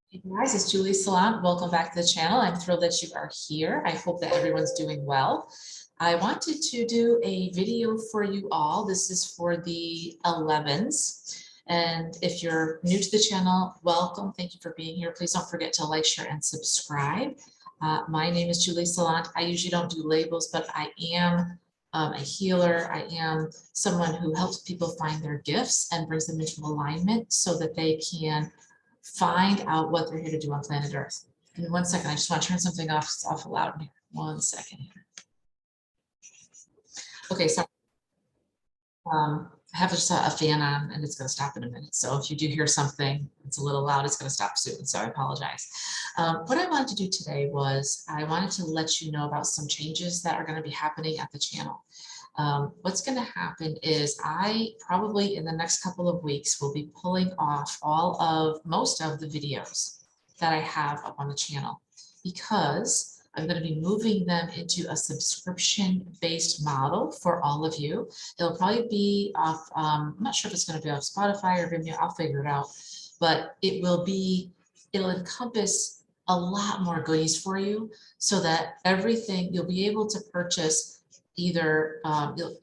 Hey guys, it's Julie Salant. Welcome back to the channel. I'm thrilled that you are here. I hope that everyone's doing well. I wanted to do a video for you all. This is for the 11s. And if you're new to the channel, welcome. Thank you for being here. Please don't forget to like, share, and subscribe. My name is Julie Salant. I usually don't do labels, but I am a healer. I am someone who helps people find their gifts and brings them into alignment so that they can find out what they're here to do on planet Earth. Give me 1 second. I just want to turn something off. It's awful loud in here. 1 second here. Okay, so I have just a fan on and it's going to stop in a minute. So if you do hear something, it's a little loud, it's going to stop soon. So I apologize. What I wanted to do today was I wanted to let you know about some changes that are going to be happening at the channel. What's going to happen is I probably in the next couple of weeks will be pulling off most of the videos that I have up on the channel because I'm going to be moving them into a subscription-based model for all of you. It'll probably be off, I'm not sure if it's going to be off Spotify or Vimeo, I'll figure it out, but it'll encompass a lot more goodies for you so that everything you'll be able to purchase either,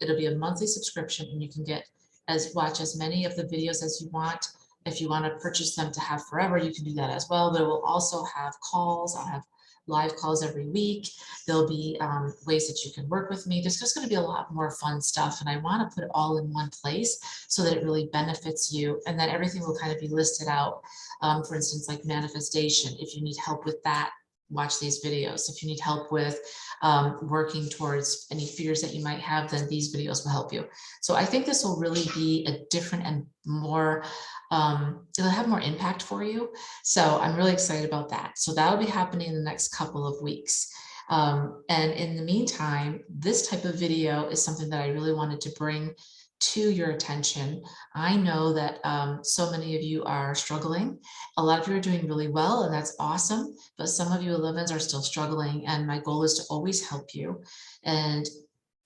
it'll be a monthly subscription and you can watch as many of the videos as you want. If you want to purchase them to have forever, you can do that as well, but it will also have calls. I'll have live calls every week. There'll be ways that you can work with me. There's just going to be a lot more fun stuff. And I want to put it all in one place so that it really benefits you. And then everything will kind of be listed out. For instance, like manifestation, if you need help with that, watch these videos. If you need help with working towards any fears that you might have, then these videos will help you. So I think this will really be a different and more, it'll have more impact for you. So I'm really excited about that. So that'll be happening in the next couple of weeks. And in the meantime, this type of video is something that I really wanted to bring to your attention. I know that so many of you are struggling. A lot of you are doing really well, and that's awesome. But some of you 11s are still struggling. And my goal is to always help you and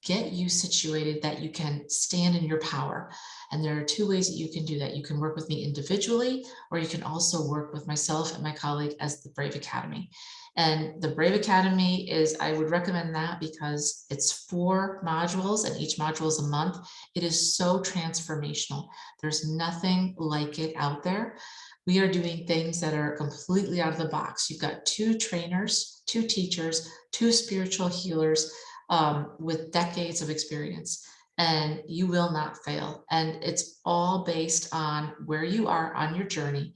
get you situated that you can stand in your power. And there are two ways that you can do that. You can work with me individually, or you can also work with myself and my colleague as the Brave Academy. And the Brave Academy I would recommend that because it's 4 modules and each module is a month. It is so transformational. There's nothing like it out there. We are doing things that are completely out of the box. You've got 2 trainers, 2 teachers, 2 spiritual healers with decades of experience, and you will not fail. And it's all based on where you are on your journey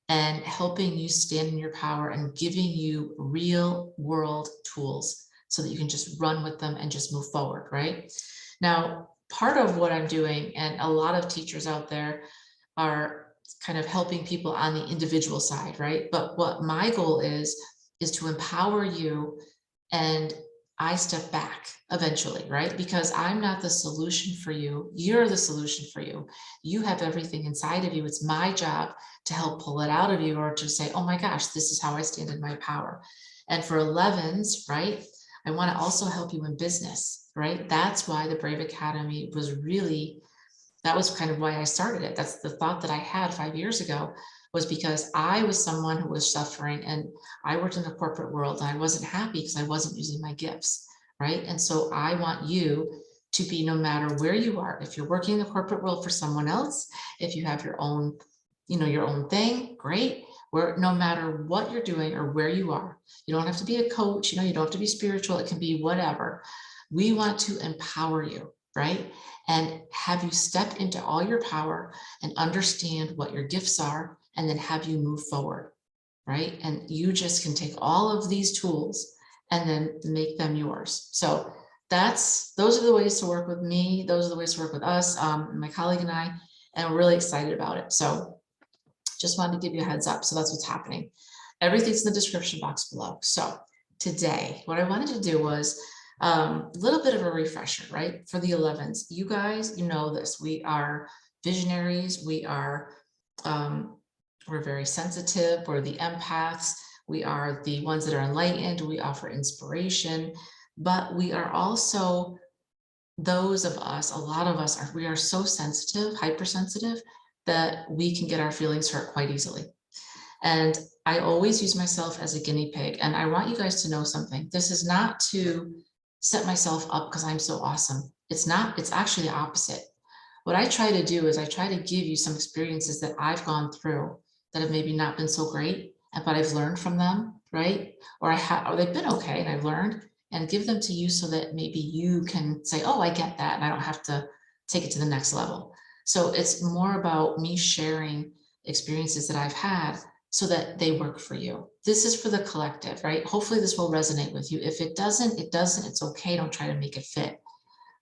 and helping you stand in your power and giving you real world tools so that you can just run with them and just move forward, right? Now, part of what I'm doing, and a lot of teachers out there are kind of helping people on the individual side, right? But what my goal is to empower you, and I step back eventually, right? Because I'm not the solution for you. You're the solution for you. You have everything inside of you. It's my job to help pull it out of you, or to say, oh my gosh, this is how I stand in my power. And for 11s, right? I want to also help you in business, right? That's why the Brave Academy that was kind of why I started it. That's the thought that I had 5 years ago, was because I was someone who was suffering, and I worked in the corporate world and I wasn't happy because I wasn't using my gifts, right? And so I want you to be, no matter where you are, if you're working in the corporate world for someone else, if you have your own, your own thing, great. No matter what you're doing or where you are, you don't have to be a coach, you don't have to be spiritual, it can be whatever. We want to empower you, right? And have you step into all your power and understand what your gifts are, and then have you move forward, right? And you just can take all of these tools and then make them yours. So those are the ways to work with me. Those are the ways to work with us, my colleague and I, and we're really excited about it. So just wanted to give you a heads up. So that's what's happening. Everything's in the description box below. So today, what I wanted to do was a little bit of a refresher, right? For the 11s, you guys, you know this, we are visionaries. We're very sensitive. We're the empaths. We are the ones that are enlightened. We offer inspiration, but we are also those of us, a lot of us we are so sensitive, hypersensitive, that we can get our feelings hurt quite easily. And I always use myself as a guinea pig. And I want you guys to know something. This is not to set myself up because I'm so awesome. It's not, it's actually the opposite. What I try to do is I try to give you some experiences that I've gone through that have maybe not been so great, but I've learned from them, right? Or or they've been okay and I've learned, and give them to you so that maybe you can say, oh, I get that, and I don't have to take it to the next level. So it's more about me sharing experiences that I've had so that they work for you. This is for the collective, right? Hopefully this will resonate with you. If it doesn't, it doesn't. It's okay. Don't try to make it fit.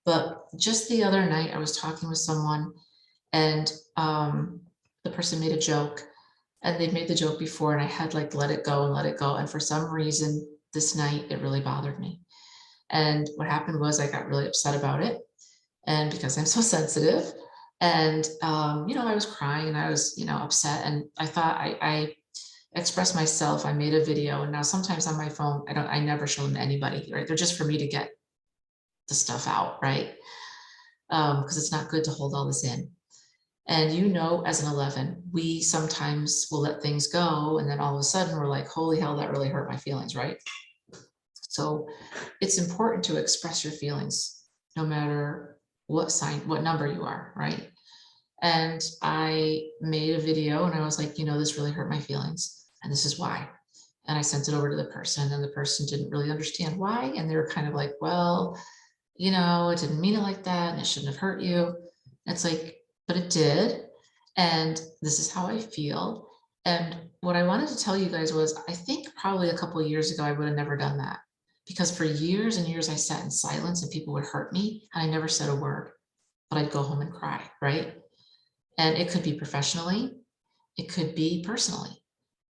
But just the other night, I was talking with someone, and the person made a joke, and they've made the joke before, and I had like let it go and let it go. And for some reason, this night, it really bothered me. And what happened was I got really upset about it. And because I'm so sensitive, and I was crying and I was, upset. And I thought I expressed myself. I made a video, and now sometimes on my phone, I never show them to anybody, right? They're just for me to get the stuff out, right? Because it's not good to hold all this in. And as an 11, we sometimes will let things go, and then all of a sudden we're like, holy hell, that really hurt my feelings, right? So it's important to express your feelings, no matter what number you are, right? And I made a video and I was like, this really hurt my feelings, and this is why. And I sent it over to the person, and the person didn't really understand why. And they were kind of like, well, it didn't mean it like that, and it shouldn't have hurt you. And it's like, but it did. And this is how I feel. And what I wanted to tell you guys was, I think probably a couple of years ago, I would have never done that, because for years and years I sat in silence and people would hurt me and I never said a word, but I'd go home and cry, right? And it could be professionally, it could be personally,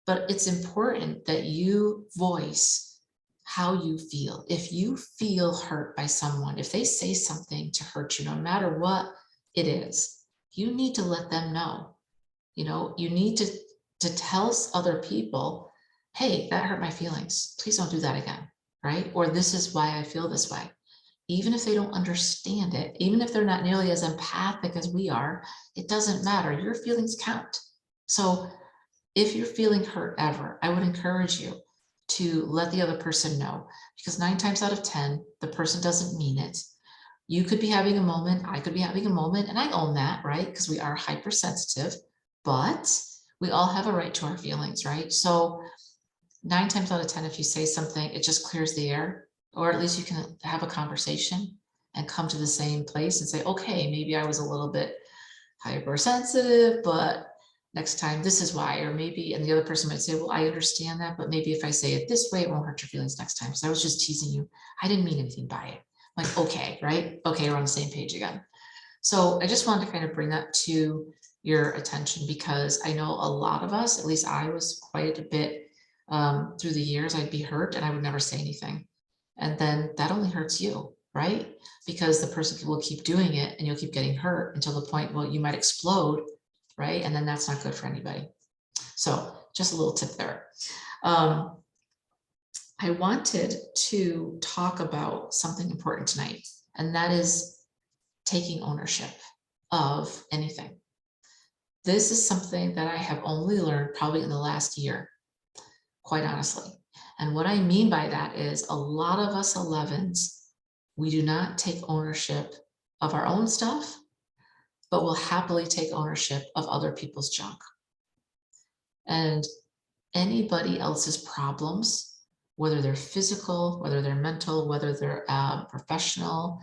but it's important that you voice how you feel. If you feel hurt by someone, if they say something to hurt you, no matter what it is, you need to let them know. You need to tell other people, hey, that hurt my feelings. Please don't do that again, right? Or this is why I feel this way. Even if they don't understand it, even if they're not nearly as empathic as we are, it doesn't matter. Your feelings count. So if you're feeling hurt ever, I would encourage you to let the other person know, because 9 times out of 10, the person doesn't mean it. You could be having a moment, I could be having a moment, and I own that, right? Because we are hypersensitive, but we all have a right to our feelings, right? So 9 times out of 10, if you say something, it just clears the air, or at least you can have a conversation and come to the same place and say, okay, maybe I was a little bit hypersensitive, but next time, this is why. Or maybe, and the other person might say, well, I understand that, but maybe if I say it this way, it won't hurt your feelings next time. So I was just teasing you. I didn't mean anything by it. Like, okay, right? Okay, we're on the same page again. So I just wanted to kind of bring that to your attention, because I know a lot of us, at least I was quite a bit through the years, I'd be hurt and I would never say anything. And then that only hurts you, right? Because the person will keep doing it and you'll keep getting hurt until the point, well, you might explode, right? And then that's not good for anybody. So just a little tip there. I wanted to talk about something important tonight, and that is taking ownership of anything. This is something that I have only learned probably in the last year, quite honestly. And what I mean by that is, a lot of us 11s, we do not take ownership of our own stuff, but will happily take ownership of other people's junk. And anybody else's problems, whether they're physical, whether they're mental, whether they're professional,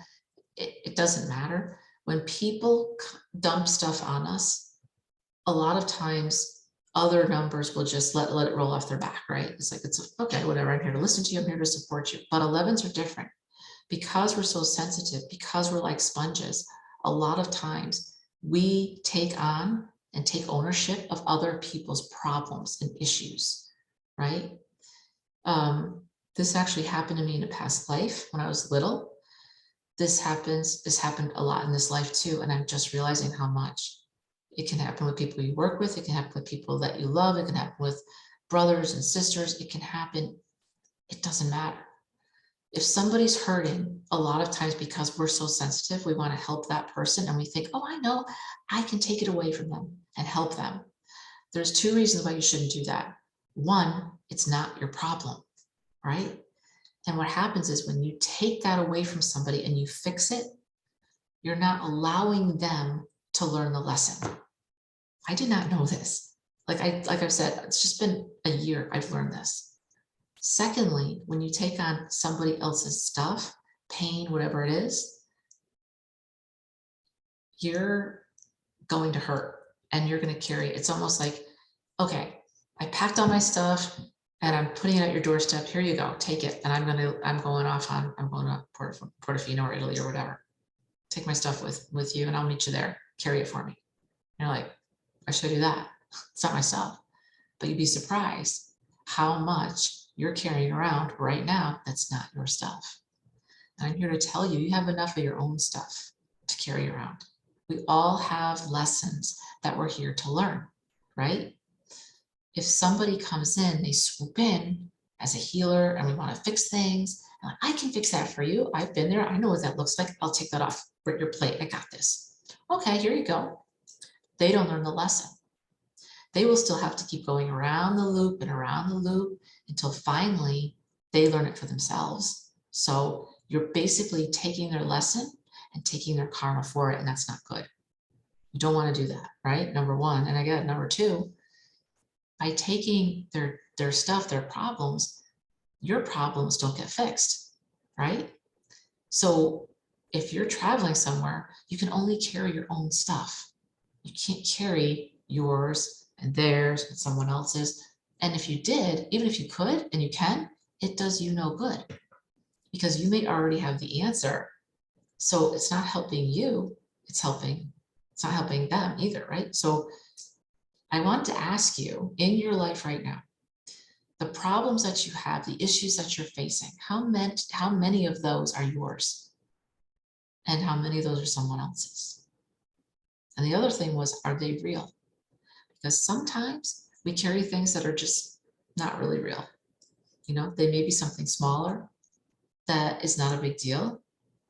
it doesn't matter. When people dump stuff on us, a lot of times other numbers will just let it roll off their back, right? It's like, it's okay, whatever, I'm here to listen to you, I'm here to support you. But 11s are different. Because we're so sensitive, because we're like sponges, a lot of times we take on and take ownership of other people's problems and issues, right? This actually happened to me in a past life when I was little. This happened a lot in this life too, and I'm just realizing how much. It can happen with people you work with, it can happen with people that you love, it can happen with brothers and sisters, it can happen, it doesn't matter. If somebody's hurting, a lot of times because we're so sensitive, we want to help that person and we think, oh, I know, I can take it away from them and help them. There's two reasons why you shouldn't do that. One, it's not your problem, right? And what happens is when you take that away from somebody and you fix it, you're not allowing them to learn the lesson. I did not know this. Like I've said, it's just been a year I've learned this. Secondly, when you take on somebody else's stuff, pain, whatever it is, you're going to hurt and you're going to carry it. It's almost like, okay, I packed all my stuff and I'm putting it at your doorstep. Here you go, take it. And I'm going to Portofino or Italy or whatever. Take my stuff with you and I'll meet you there. Carry it for me. And you're like, I should do that. It's not my stuff. But you'd be surprised how much you're carrying around right now that's not your stuff. And I'm here to tell you, you have enough of your own stuff to carry around. We all have lessons that we're here to learn, right? If somebody comes in, they swoop in as a healer and we want to fix things. Like, I can fix that for you. I've been there. I know what that looks like. I'll take that off your plate. I got this. Okay, here you go. They don't learn the lesson. They will still have to keep going around the loop and around the loop until finally they learn it for themselves. So you're basically taking their lesson and taking their karma for it, and that's not good. You don't want to do that, right? Number one. And again, number two, by taking their stuff, their problems, your problems don't get fixed, right? So if you're traveling somewhere, you can only carry your own stuff. You can't carry yours and theirs and someone else's. And if you did, even if you could and you can, it does you no good because you may already have the answer. So it's not helping you, it's not helping them either, right? So I want to ask you in your life right now, the problems that you have, the issues that you're facing, how many of those are yours? And how many of those are someone else's? And the other thing was, are they real? Because sometimes we carry things that are just not really real. You know, they may be something smaller that is not a big deal,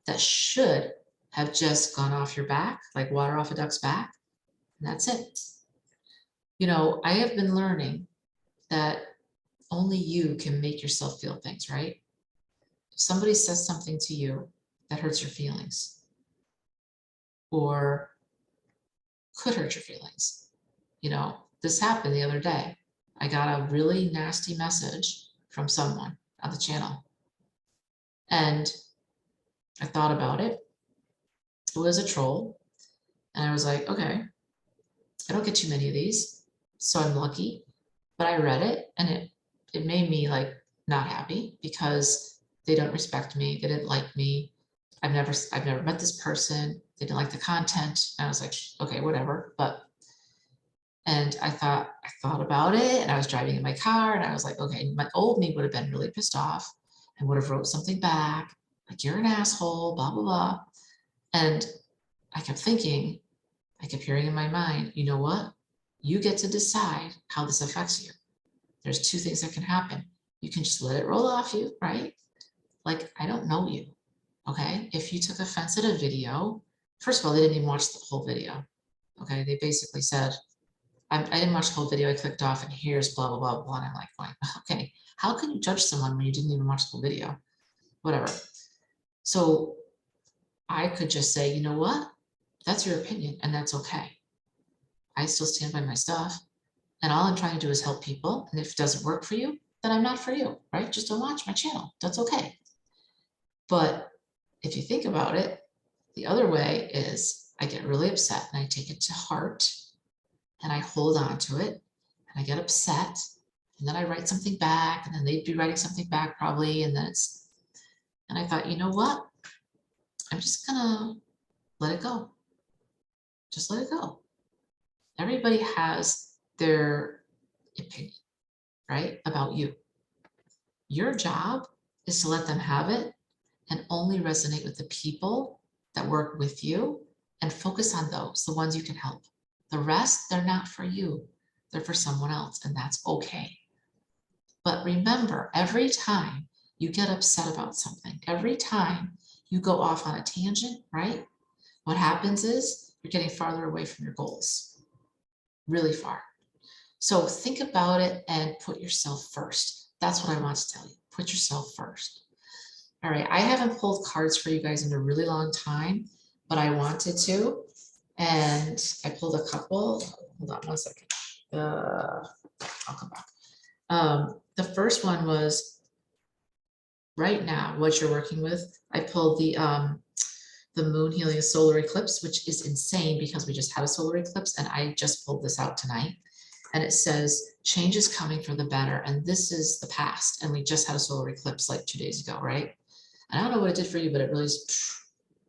that should have just gone off your back, like water off a duck's back, and that's it. You know, I have been learning that only you can make yourself feel things, right? If somebody says something to you that hurts your feelings or could hurt your feelings, you know, this happened the other day. I got a really nasty message from someone on the channel. And I thought about it. It was a troll. And I was like, okay, I don't get too many of these, so I'm lucky. But I read it and it made me like not happy because they don't respect me. They didn't like me. I've never met this person. They didn't like the content. And I was like, okay, whatever. And I thought about it and I was driving in my car and I was like, okay, my old me would have been really pissed off and would have wrote something back, like you're an asshole, blah, blah, blah. And I kept thinking, I kept hearing in my mind, you know what? You get to decide how this affects you. There's two things that can happen. You can just let it roll off you, right? Like, I don't know you, okay? If you took offense at a video, first of all, they didn't even watch the whole video, okay? They basically said, I didn't watch the whole video, I clicked off and here's blah, blah, blah, blah. And I'm like, going, okay, how can you judge someone when you didn't even watch the whole video? Whatever. So I could just say, you know what? That's your opinion and that's okay. I still stand by my stuff. And all I'm trying to do is help people. And if it doesn't work for you, then I'm not for you, right? Just don't watch my channel. That's okay. But if you think about it, the other way is I get really upset and I take it to heart and I hold on to it and I get upset and then I write something back and then they'd be writing something back probably. And I thought, you know what? I'm just gonna let it go. Just let it go. Everybody has their opinion, right? About you. Your job is to let them have it and only resonate with the people that work with you and focus on those, the ones you can help. The rest, they're not for you. They're for someone else, and that's okay. But remember, every time you get upset about something, every time you go off on a tangent, right? What happens is you're getting farther away from your goals, really far. So think about it and put yourself first. That's what I want to tell you. Put yourself first. All right, I haven't pulled cards for you guys in a really long time, but I wanted to, and I pulled a couple. Hold on one second. I'll come back. The first one was right now, what you're working with. I pulled the moon healing a solar eclipse, which is insane because we just had a solar eclipse, and I just pulled this out tonight. And it says change is coming for the better, and this is the past. And we just had a solar eclipse like 2 days ago, right? And I don't know what it did for you, but it really,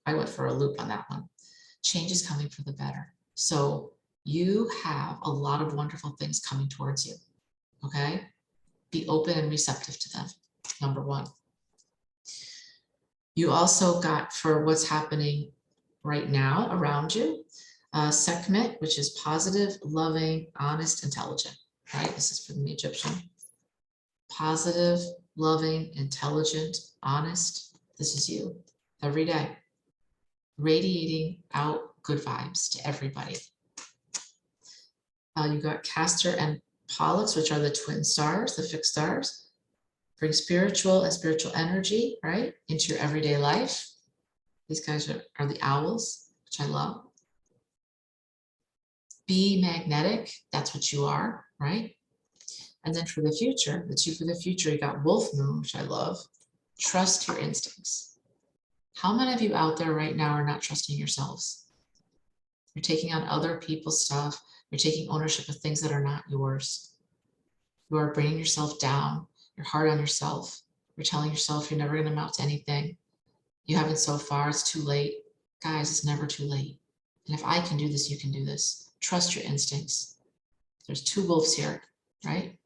I went for a loop on that one. Change is coming for the better. So you have a lot of wonderful things coming towards you, okay? Be open and receptive to them, number one. You also got, for what's happening right now around you, Sekhmet, which is positive, loving, honest, intelligent, right? This is from the Egyptian. Positive, loving, intelligent, honest. This is you every day, radiating out good vibes to everybody. You got Castor and Pollux, which are the twin stars, the fixed stars. Bring spiritual and spiritual energy, right, into your everyday life. These guys are the owls, which I love. Be magnetic. That's what you are, right? And then for the future, the two for the future, you got Wolf Moon, which I love. Trust your instincts. How many of you out there right now are not trusting yourselves? You're taking on other people's stuff. You're taking ownership of things that are not yours. You are bringing yourself down. You're hard on yourself. You're telling yourself you're never going to amount to anything. You haven't so far. It's too late. Guys, it's never too late. And if I can do this, you can do this. Trust your instincts. There's two wolves here, right?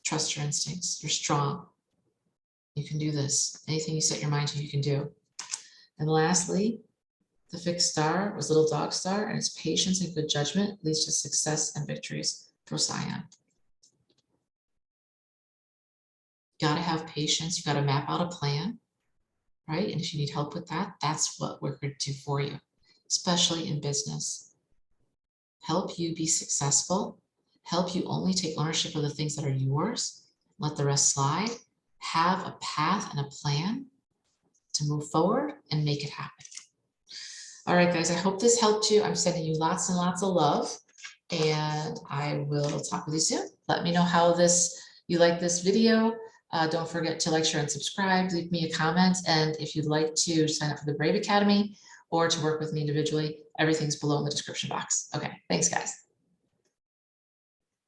Trust your instincts. You're strong. You can do this. Anything you set your mind to, you can do. And lastly, the fixed star was little dog star, and its patience and good judgment leads to success and victories for Scion. You got to have patience. You got to map out a plan, right? And if you need help with that, that's what we're going to do for you, especially in business. Help you be successful, help you only take ownership of the things that are yours, let the rest slide, have a path and a plan to move forward and make it happen. All right, guys, I hope this helped you. I'm sending you lots and lots of love, and I will talk with you soon. Let me know how you like this video. Don't forget to like, share, and subscribe. Leave me a comment, and if you'd like to sign up for the Brave Academy or to work with me individually, everything's below in the description box. Okay, thanks, guys.